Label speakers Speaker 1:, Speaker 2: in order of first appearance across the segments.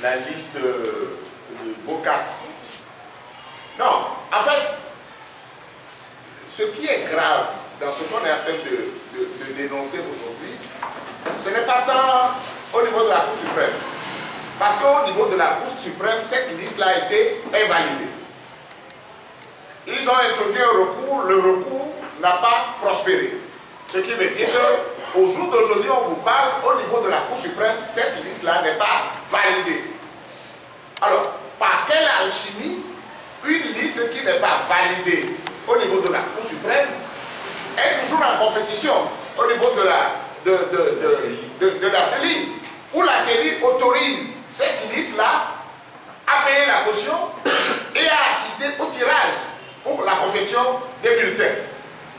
Speaker 1: la liste de vos quatre. Non, en fait, ce qui est grave dans ce qu'on est en train de dénoncer aujourd'hui, ce n'est pas tant au niveau de la Cour suprême. Parce qu'au niveau de la Cour suprême, cette liste-là a été invalidée. Ils ont introduit un recours, le recours n'a pas prospéré. Ce qui veut dire qu'au jour d'aujourd'hui, on vous parle, au niveau de la Cour suprême, cette liste-là n'est pas validée. Alors, par quelle alchimie, une liste qui n'est pas validée au niveau de la Cour suprême est toujours en compétition au niveau de la CELI, où la CELI autorise cette liste-là à payer la caution et à assister au tirage pour la confection des bulletins.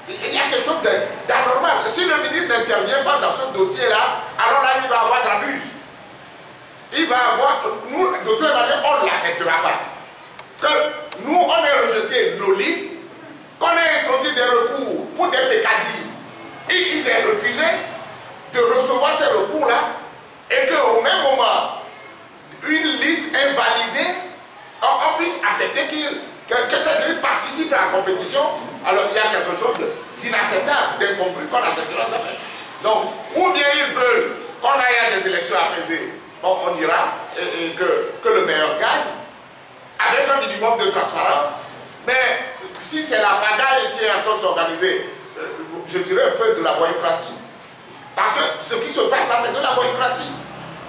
Speaker 1: Il y a quelque chose d'anormal. Si le ministre n'intervient pas dans ce dossier-là, alors là, il va avoir de l'abus. Il va avoir... Nous, de toute manière, on ne l'acceptera pas. Que nous, on ait rejeté nos listes, qu'on ait introduit des recours pour des pécadilles, et qu'ils aient refusé de recevoir ces recours-là, et qu'au même moment, une liste invalidée, on puisse accepter que cette liste participe à la compétition. Alors il y a quelque chose d'inacceptable, d'incompris qu'on acceptera jamais. Donc, ou bien ils veulent qu'on aille à des élections apaisées, bon, on ira, et que le meilleur gagne, avec un minimum de transparence. Mais si c'est la bagaille qui est en train de s'organiser, je dirais un peu de la voyoucratie. Parce que ce qui se passe là, c'est de la voyoucratie.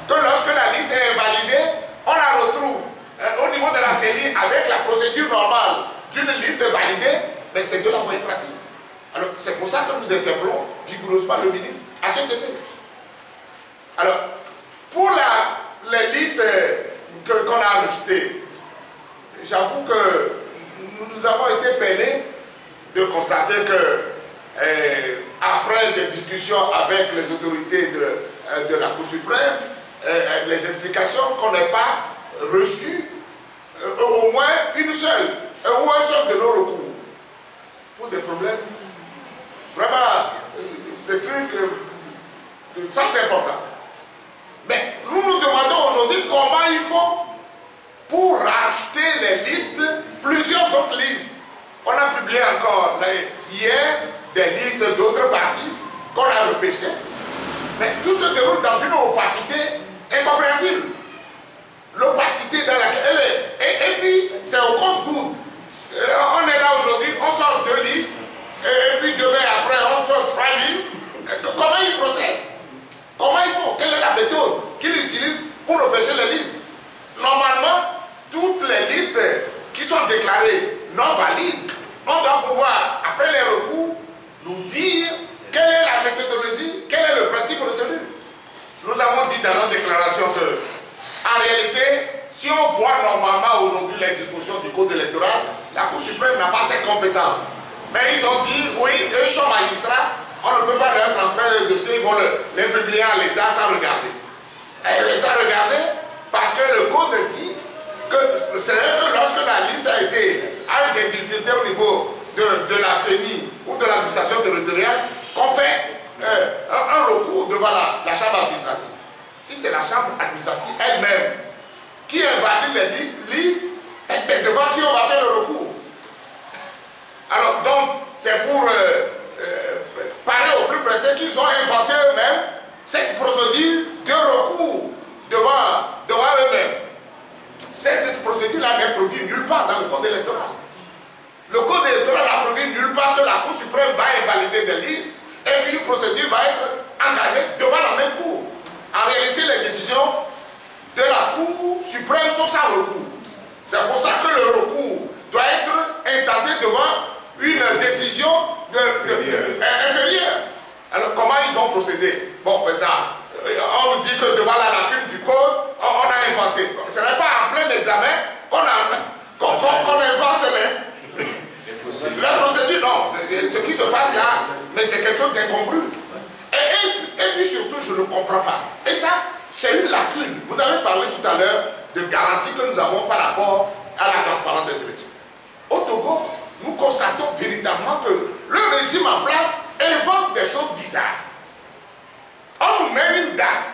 Speaker 1: Que lorsque la liste est invalidée, on la retrouve au niveau de la CELI avec la procédure normale d'une liste validée, mais c'est de la voyoucratie. Alors, c'est pour ça que nous interpellons vigoureusement le ministre à cet effet. Alors, pour les listes qu'on a rejetées, j'avoue que nous avons été peinés de constater que, après des discussions avec les autorités de la Cour suprême, les explications qu'on n'ait pas reçues, au moins une seule, ou un seul de nos recours, pour des problèmes vraiment, des trucs sans importance. Mais nous nous demandons aujourd'hui comment ils font pour racheter les listes, plusieurs autres listes. On a publié encore hier des listes d'autres partis qu'on a repêchées, mais tout se déroule dans une opacité incompréhensible. L'opacité dans laquelle elle est. Et puis, c'est au compte-gouttes. On est là aujourd'hui, on sort 2 listes, et puis demain après, on sort 3 listes. Comment ils procèdent? Comment ils font? Quelle est la méthode qu'ils utilisent pour repêcher les listes? Normalement, toutes les listes qui sont déclarées non valides, on doit pouvoir, après les recours, nous dire quelle est la méthodologie, quel est le principe retenu. Nous avons dit dans notre déclaration que, en réalité, si on voit normalement aujourd'hui les dispositions du code électoral, la Cour suprême n'a pas ces compétences. Mais ils ont dit, oui, eux sont magistrats, on ne peut pas leur transmettre le dossier, ils vont les publier à l'État sans regarder. Et sans regarder, parce que le code dit que c'est vrai que lorsque la liste a été à des difficultés au niveau de la CENI ou de l'administration territoriale, qu'on fait un recours devant la chambre administrative. Si c'est la chambre administrative elle-même qui invalide les listes, devant qui on va faire le recours. Alors donc, c'est pour parer au plus pressé qu'ils ont inventé eux-mêmes cette procédure de recours devant eux-mêmes. Cette procédure-là n'est prévue nulle part dans le code électoral. Le code électoral n'a prévu nulle part que la Cour suprême va invalider des listes et qu'une procédure va être engagée devant la même Cour. En réalité, les décisions de la Cour suprême sont sans recours. C'est pour ça que le recours doit être intenté devant une décision inférieure. Alors, comment ils ont procédé? Bon, maintenant, on nous dit que devant la lacune du code, on a inventé. Ce n'est pas en plein examen qu'on invente la procédure. Non, ce qui se passe là, mais c'est quelque chose d'incongru. Et puis surtout, je ne comprends pas. Et ça, c'est une lacune. Vous avez parlé tout à l'heure de garanties que nous avons par rapport à la transparence des élections. Au Togo, nous constatons véritablement que le régime en place invente des choses bizarres. On nous met une date.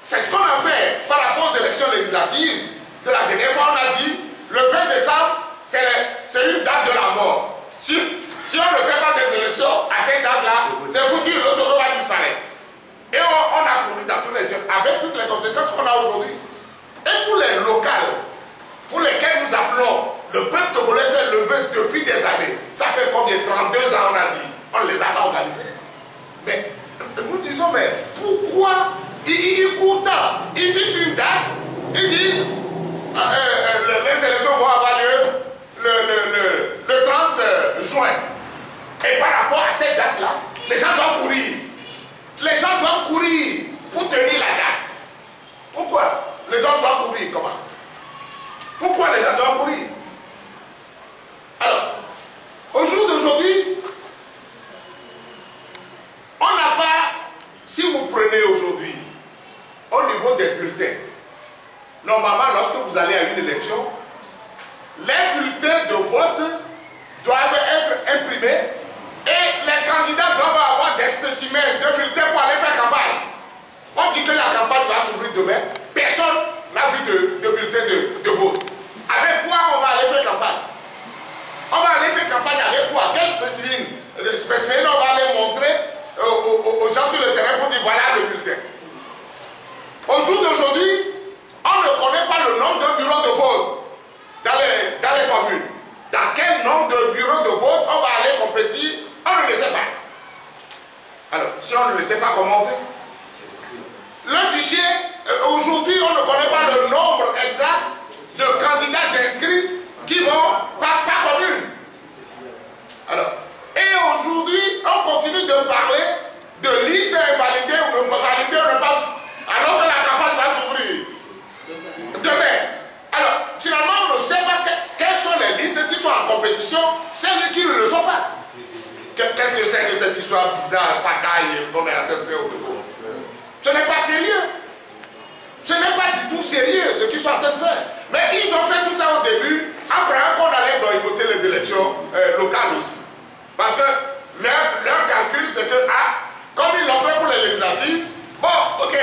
Speaker 1: C'est ce qu'on a fait par rapport aux élections élections législatives, de la dernière fois, on a dit, le 20 décembre, c'est une date de la mort. Si on ne fait pas des élections à cette date-là, c'est foutu, le Togo va disparaître. Et on a couru dans tous les yeux, avec toutes les conséquences qu'on a aujourd'hui. Et pour les locales, pour lesquels nous appelons, le peuple togolais s'est levé depuis des années. Ça fait combien? 32 ans, on a dit. On ne les a pas organisés. Mais nous disons, mais pourquoi il court tant? Il fixe une date, il dit les élections vont avoir lieu le 30 juin. Et par rapport à cette date-là, les gens doivent courir. Les gens doivent courir pour tenir la date. Pourquoi? Les gens doivent courir, comment? Pourquoi les gens doivent courir? Alors, au jour d'aujourd'hui, on n'a pas, si vous prenez aujourd'hui, au niveau des bulletins, normalement, lorsque vous allez à une élection, les bulletins de vote doivent être imprimés et les candidats doivent avoir des spécimens de bulletins pour aller faire campagne. On dit que la campagne va s'ouvrir demain, personne n'a vu de bulletin de vote. Avec quoi on va aller faire campagne? On va aller faire campagne avec quoi? Quel spécimen on va aller montrer aux gens sur le terrain pour dire voilà le bulletin. Au jour d'aujourd'hui, on ne connaît pas le nombre de bureaux de vote dans les communes. Dans quel nombre de bureaux de vote on va aller compétir, on ne le sait pas. Alors, si on ne le sait pas, comment on fait? Le fichier, aujourd'hui, on ne connaît pas le nombre exact de candidats d'inscrits qui vont par commune. Alors, et aujourd'hui, on continue de parler de listes invalidées ou de validées ou de pas, alors que la campagne va s'ouvrir demain. Alors, finalement, on ne sait pas quelles sont les listes qui sont en compétition, celles qui ne le sont pas. Qu'est-ce que c'est que cette histoire bizarre, pagaille, qu'on est en train de faire au Togo? Ce n'est pas sérieux. Ce n'est pas du tout sérieux ce qu'ils sont en train de faire. Mais ils ont fait tout ça au début, après qu'on allait boycotter les élections locales aussi. Parce que leur calcul, c'est que, comme ils l'ont fait pour les législatives, bon, ok,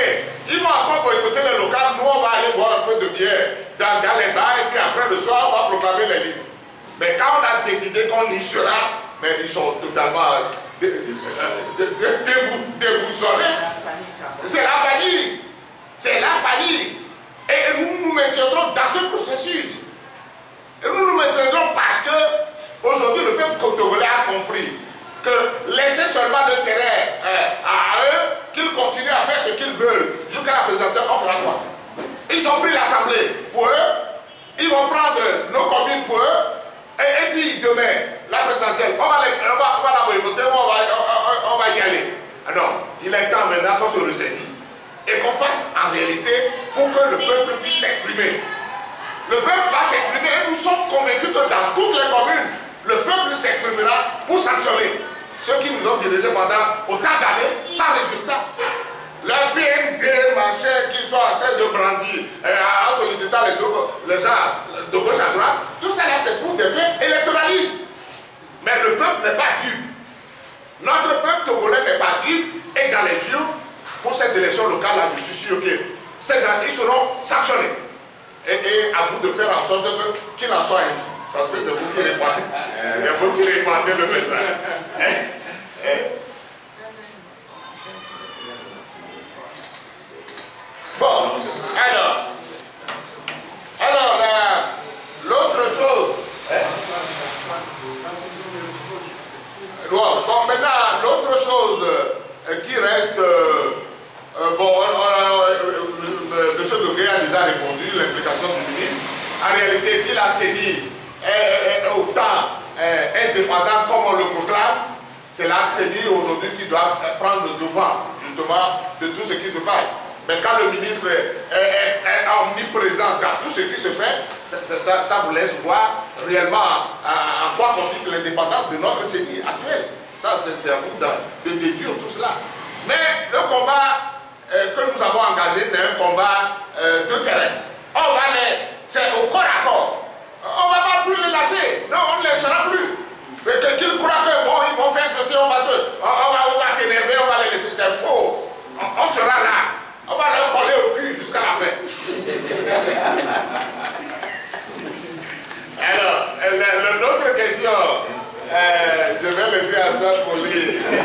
Speaker 1: ils vont encore boycotter les locales, nous on va aller boire un peu de bière dans les bars, et puis après le soir, on va proclamer les listes. Mais quand on a décidé qu'on y sera, mais ils sont totalement déboussolés. C'est la panique. C'est la panique. Et nous nous maintiendrons dans ce processus. Et nous nous maintiendrons parce que aujourd'hui le peuple togolais a compris que laisser seulement le terrain à eux, qu'ils continuent à faire ce qu'ils veulent jusqu'à la présidentielle, on fera quoi? Ils ont pris l'Assemblée pour eux, ils vont prendre nos communes pour eux, et puis demain, la présidentielle, on va la boycotter, on va y aller. Alors, il est temps maintenant qu'on se ressaisisse et qu'on fasse en réalité pour que le peuple puisse s'exprimer. Le peuple va s'exprimer et nous sommes convaincus que dans toutes les communes, le peuple s'exprimera pour sanctionner ceux qui nous ont dirigés pendant autant d'années sans résultat. Le PND, machin, qui sont en train de brandir en sollicitant les gens de gauche à droite, tout ça là c'est pour des faits électoralistes. Mais le peuple n'est pas dupe. Notre peuple togolais n'est pas dupe et dans les yeux, pour ces élections locales là, je suis sûr que ces gens ils seront sanctionnés. Et à vous de faire en sorte qu'il en soit ainsi. Parce que c'est vous qui répondez. C'est vous qui répondez le message. Bon, alors l'autre chose. Bon, maintenant, l'autre chose qui reste, bon, M. Dogué a déjà répondu, l'implication du ministre. En réalité, si la CENI est autant indépendante comme on le proclame, c'est la CENI aujourd'hui qui doit prendre le devant, justement, de tout ce qui se passe. Mais quand le ministre est omniprésent dans tout ce qui se fait, ça vous laisse voir réellement en quoi consiste l'indépendance de notre CENI actuelle. Ça, c'est à vous de déduire tout cela. Mais le combat que nous avons engagé, c'est un combat de terrain. C'est au corps à corps. On ne va pas plus les lâcher. Non, on ne les lâchera plus. Qu'ils croient que bon, ils vont faire ceci, on va s'énerver, on va les laisser. C'est faux. On sera là. On va leur coller au cul jusqu'à la fin. autre question. Je vais laisser Antoine pour lire.